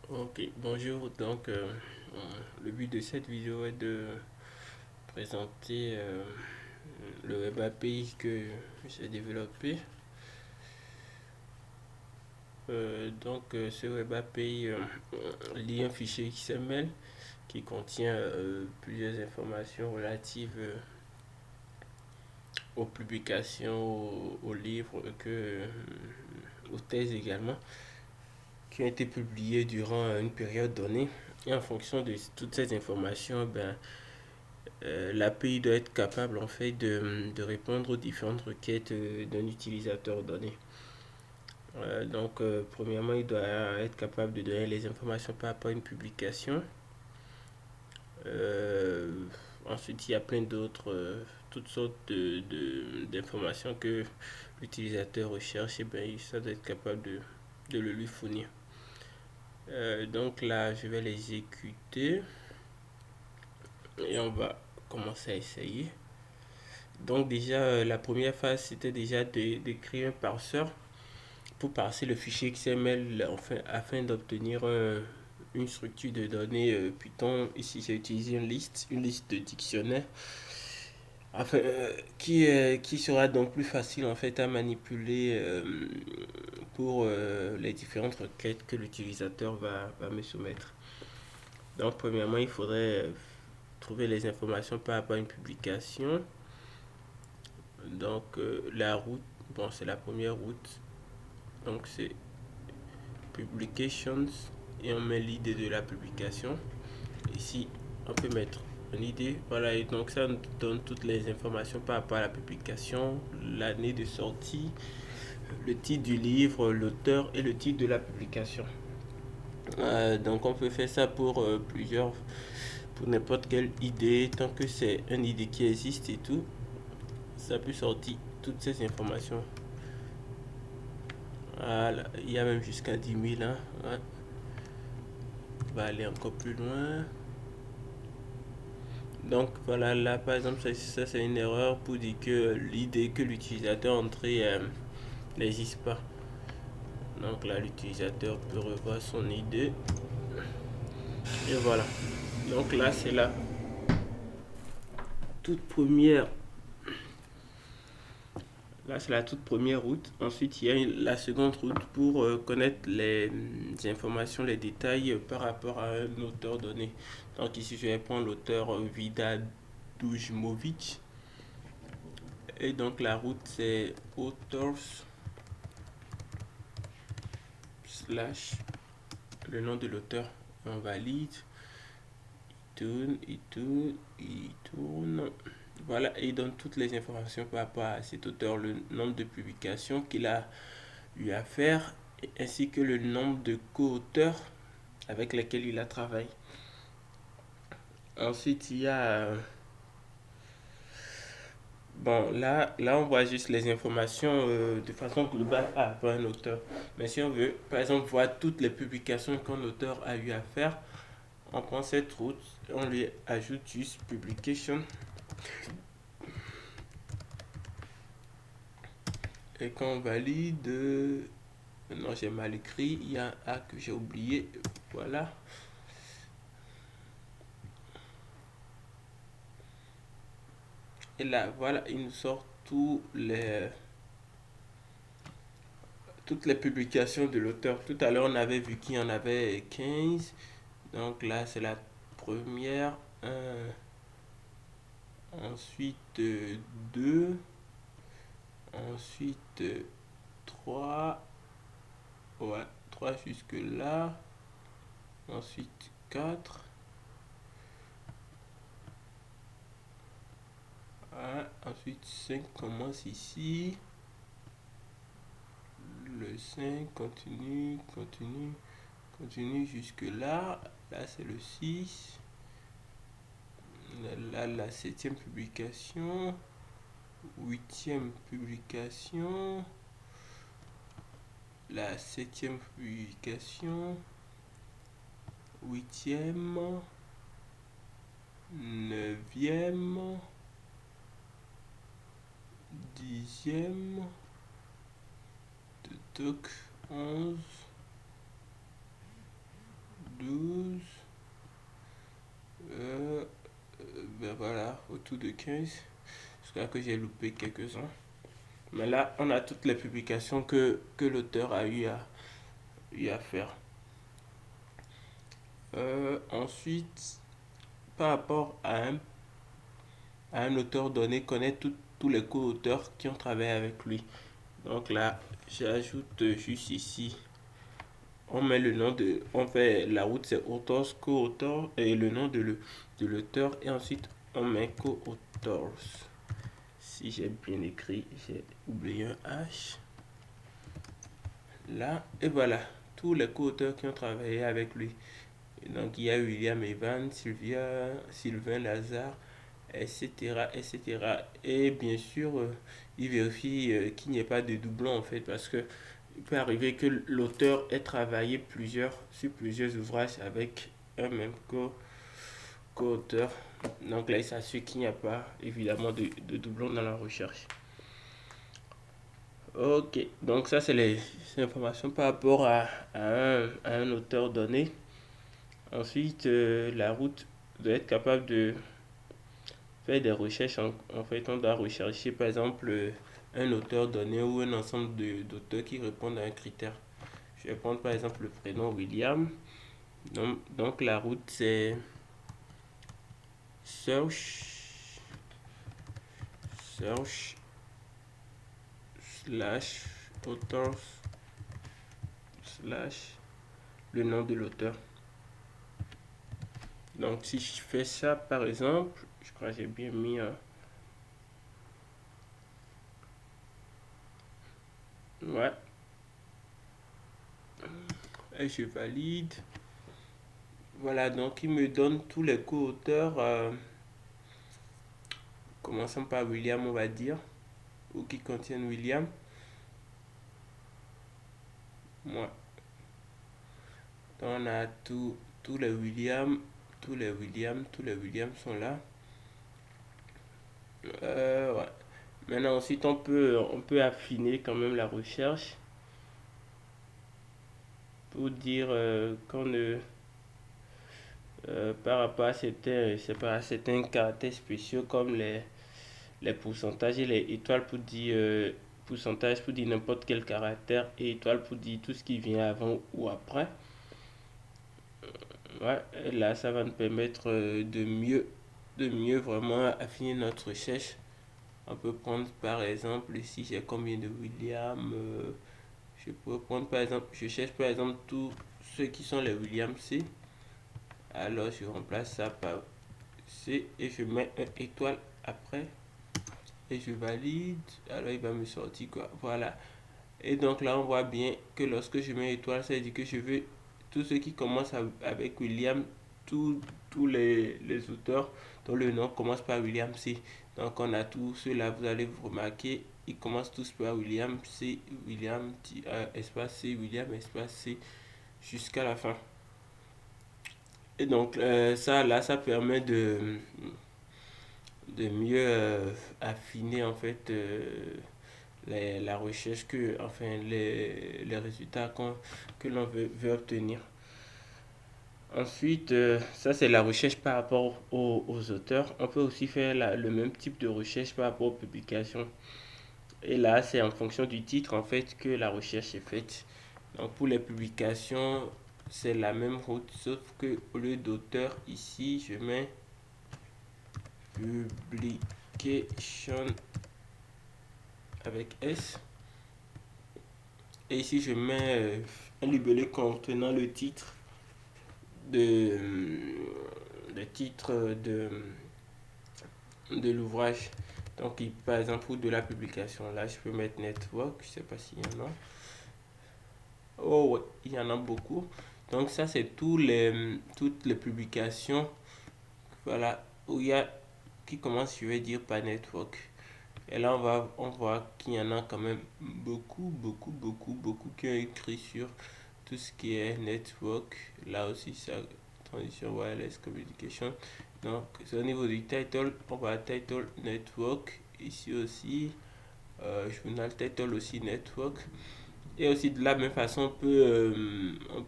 Ok, bonjour. Le but de cette vidéo est de présenter le web API que j'ai développé. Ce web API lit un fichier XML qui contient plusieurs informations relatives aux publications, aux livres, aux thèses également, qui ont été publiées durant une période donnée. Et en fonction de toutes ces informations, l'API doit être capable en fait de répondre aux différentes requêtes d'un utilisateur donné. Premièrement, il doit être capable de donner les informations par rapport à une publication. Euh, Ensuite, il y a plein d'autres, toutes sortes d'informations que l'utilisateur recherche et bien, ça doit être capable de le lui fournir. Donc là, je vais l'exécuter et on va commencer à essayer. Donc déjà, la première phase, c'était déjà d'écrire un parseur pour parser le fichier XML afin d'obtenir une structure de données Python. Ici, j'ai utilisé une liste de dictionnaires qui sera donc plus facile en fait à manipuler pour les différentes requêtes que l'utilisateur va me soumettre. Donc, premièrement, il faudrait trouver les informations par rapport à une publication. La route, bon, c'est la première route. Donc, c'est Publications et on met l'idée de la publication. Ici, on peut mettre une idée. Voilà, et donc ça nous donne toutes les informations par rapport à la publication, l'année de sortie, le titre du livre, l'auteur et le titre de la publication. Donc on peut faire ça pour n'importe quelle idée, tant que c'est une idée qui existe et tout, ça peut sortir toutes ces informations. Voilà, il y a même jusqu'à 10 000, hein. Ouais. On va aller encore plus loin. Donc voilà, là par exemple, ça c'est une erreur pour dire que l'idée que l'utilisateur a entrée n'existe pas. Donc là, l'utilisateur peut revoir son idée. Et voilà. Donc là, c'est la toute première. Là, c'est la toute première route. Ensuite, il y a la seconde route pour connaître les informations, les détails par rapport à un auteur donné. Donc ici, je vais prendre l'auteur Vida Dujmovic. Et donc la route, c'est authors slash le nom de l'auteur. On valide. Il tourne. Voilà, et il donne toutes les informations par rapport à cet auteur, le nombre de publications qu'il a eu à faire, ainsi que le nombre de co-auteurs avec lesquels il a travaillé. Ensuite, il y a... Bon, là, on voit juste les informations de façon globale pour un auteur. Mais si on veut, par exemple, voir toutes les publications qu'un auteur a eu à faire, on prend cette route, on lui ajoute juste publication. Et quand on valide, non, j'ai mal écrit, il y a un A que j'ai oublié. Voilà. Et là, voilà, il nous sort toutes les publications de l'auteur. Tout à l'heure, on avait vu qu'il y en avait 15. Donc là, c'est la première. Ensuite, 2. Ensuite, 3. Ouais, 3 jusque là. Ensuite, 4. Ensuite, 5 commence ici. Le 5 continue, continue, continue jusque là. Là, c'est le 6. Là, la septième publication. Huitième publication. La septième publication. Huitième. Neuvième. Dixième. Toc 11. autour de 15. J'espère que j'ai loupé quelques-uns. Mais là, on a toutes les publications que l'auteur a eu à faire. Ensuite, par rapport à un auteur donné, connaître tous les co-auteurs qui ont travaillé avec lui. Donc là, j'ajoute juste ici, on met le nom de, on fait la route, c'est authors, co-authors et le nom de l'auteur, et ensuite on met co-authors. Si j'ai bien écrit, j'ai oublié un H. Là, et voilà, tous les co-auteurs qui ont travaillé avec lui. Donc il y a William Evans, Sylvain Lazare, etc., etc. Et bien sûr, il vérifie qu'il n'y ait pas de doublons en fait, parce que il peut arriver que l'auteur ait travaillé sur plusieurs ouvrages avec un même co-auteur. Donc là, il s'assure qu'il n'y a pas évidemment de doublons dans la recherche. Ok, donc ça c'est les informations par rapport à un auteur donné. Ensuite, la route doit être capable de faire des recherches. En fait, on doit rechercher par exemple un auteur donné ou un ensemble d'auteurs qui répondent à un critère. Je vais prendre par exemple le prénom William. Donc la route c'est search slash authors slash le nom de l'auteur. Donc si je fais ça par exemple, je crois que j'ai bien mis ouais, et je valide. Voilà, donc il me donne tous les co-auteurs, commençons par William, on va dire, ou qui contiennent William. Moi, donc on a tous les Williams, tous les Williams sont là. Ouais. Maintenant, ensuite, on peut affiner quand même la recherche pour dire qu'on ne. Par rapport à certains caractères spéciaux comme les pourcentages et les étoiles pour dire pourcentage pour dire n'importe quel caractère et étoile pour dire tout ce qui vient avant ou après. Ouais, et là ça va nous permettre de mieux vraiment affiner notre recherche. On peut prendre par exemple ici j'ai combien de William, je peux prendre par exemple, je cherche par exemple tous ceux qui sont les William C. Alors je remplace ça par C et je mets un étoile après et je valide. Alors il va me sortir quoi. Voilà. Et donc là on voit bien que lorsque je mets étoile, ça veut dire que je veux tous ceux qui commencent avec William, tous les auteurs dont le nom commence par William C. Donc on a tous ceux-là, vous allez vous remarquer, ils commencent tous par William C, William espace C, William espace C jusqu'à la fin. Et donc ça là, ça permet de mieux affiner en fait la recherche enfin les résultats que l'on veut obtenir. Ensuite, ça c'est la recherche par rapport aux auteurs. On peut aussi faire le même type de recherche par rapport aux publications. Et là, c'est en fonction du titre en fait que la recherche est faite. Donc pour les publications, c'est la même route, sauf que au lieu d'auteur, ici, je mets publication avec S. Et ici, je mets un libellé contenant le titre de, le titre de l'ouvrage. Donc, par exemple, pour de la publication, là, je peux mettre network. Je sais pas s'il y en a. Oh, ouais, il y en a beaucoup. Donc, ça, c'est toutes les publications. Voilà, où il y a qui commence, je vais dire, par network. Et là, on voit qu'il y en a quand même beaucoup qui ont écrit sur tout ce qui est network. Là aussi, ça, transition wireless communication. Donc, c'est au niveau du title, on va title network. Ici aussi, journal title aussi network. Et aussi de la même façon, on